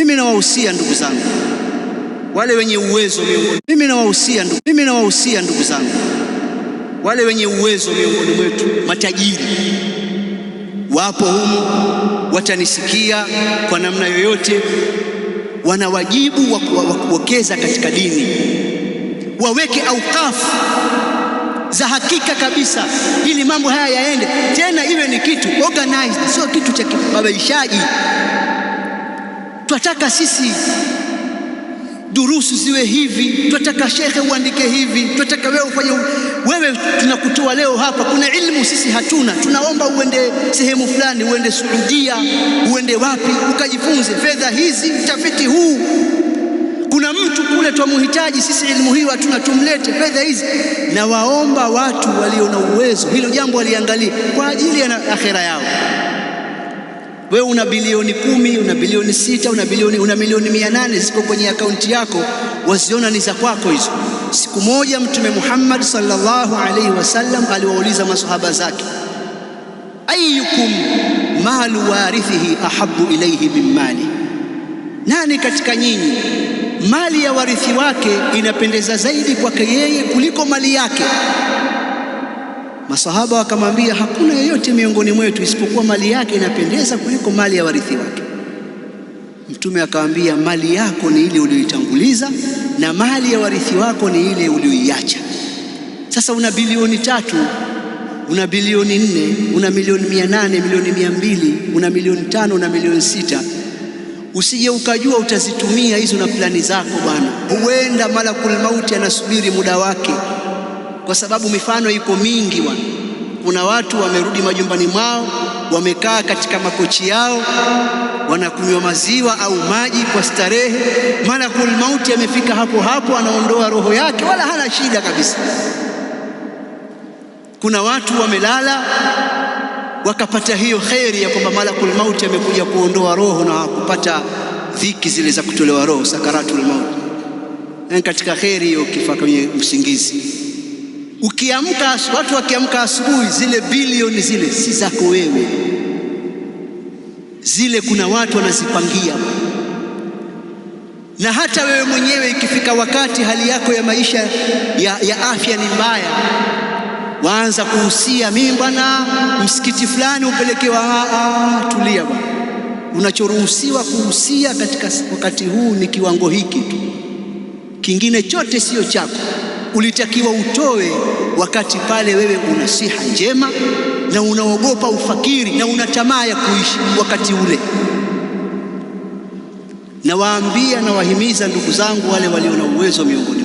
Mimi nawahusia ndugu zangu wale wenye uwezo miongoni, mimi nawahusia ndugu zangu wale wenye uwezo miongoni mwetu, matajiri wapo humu, watanisikia kwa namna yoyote, wana wajibu wa kuwekeza katika dini, waweke aukafu za hakika kabisa ili mambo haya yaende, tena iwe ni kitu organized, sio kitu cha kibabaishaji. Tunataka sisi durusu ziwe hivi, tunataka shekhe uandike hivi, tunataka wewe ufanye. Wewe tunakutoa leo hapa, kuna ilmu sisi hatuna, tunaomba uende sehemu fulani, uende Saudia, uende wapi ukajifunze fedha hizi, utafiti huu. Kuna mtu kule tumuhitaji sisi, ilmu hiyo hatuna, tumlete fedha hizi. Na waomba watu walio na uwezo hilo jambo waliangalie kwa ajili ya akhera yao. Wewe una bilioni 10, una bilioni 6, una milioni 800 ziko kwenye akaunti yako, waziona ni za kwako hizo. Siku moja Mtume Muhammad sallallahu alaihi wasallam aliwauliza masahaba zake, ayyukum malu warithihi ahabbu ilayhi min mali, nani katika nyinyi mali ya warithi wake inapendeza zaidi kwake yeye kuliko mali yake? Masahaba wakamwambia, hakuna yeyote miongoni mwetu isipokuwa mali yake inapendeza kuliko mali ya warithi wake. Mtume akamwambia, mali yako ni ile uliyoitanguliza na mali ya warithi wako ni ile uliyoiacha. Sasa una bilioni 3, una bilioni 4, una milioni 800, milioni 200, una milioni 5, una milioni 6. Usije ukajua utazitumia hizo na plani zako bwana. Huenda malakul mauti anasubiri muda wake, kwa sababu mifano iko mingi bwana. Kuna watu wamerudi majumbani mwao, wamekaa katika makochi yao, wanakunywa maziwa au maji kwa starehe. Malakul mauti amefika hapo hapo, anaondoa roho yake, wala hana shida kabisa. Kuna watu wamelala wakapata hiyo kheri ya kwamba malakul mauti amekuja kuondoa roho, na wakupata dhiki zile za kutolewa roho, sakaratul mauti. Na katika kheri hiyo kifa kwenye usingizi, ukiamka, watu wakiamka asubuhi, zile bilioni zile si zako wewe, zile kuna watu wanazipangia. Na hata wewe mwenyewe ikifika wakati hali yako ya maisha ya afya ni mbaya, waanza kuhusia, mimi bwana msikiti fulani upelekewa. Tulia bwana, unachoruhusiwa kuhusia katika wakati huu ni kiwango hiki tu, kingine chote sio chako. Ulitakiwa utoe wakati pale wewe una siha njema na unaogopa ufakiri na una tamaa ya kuishi wakati ule. Na waambia na wahimiza ndugu zangu wale walio na uwezo miongoni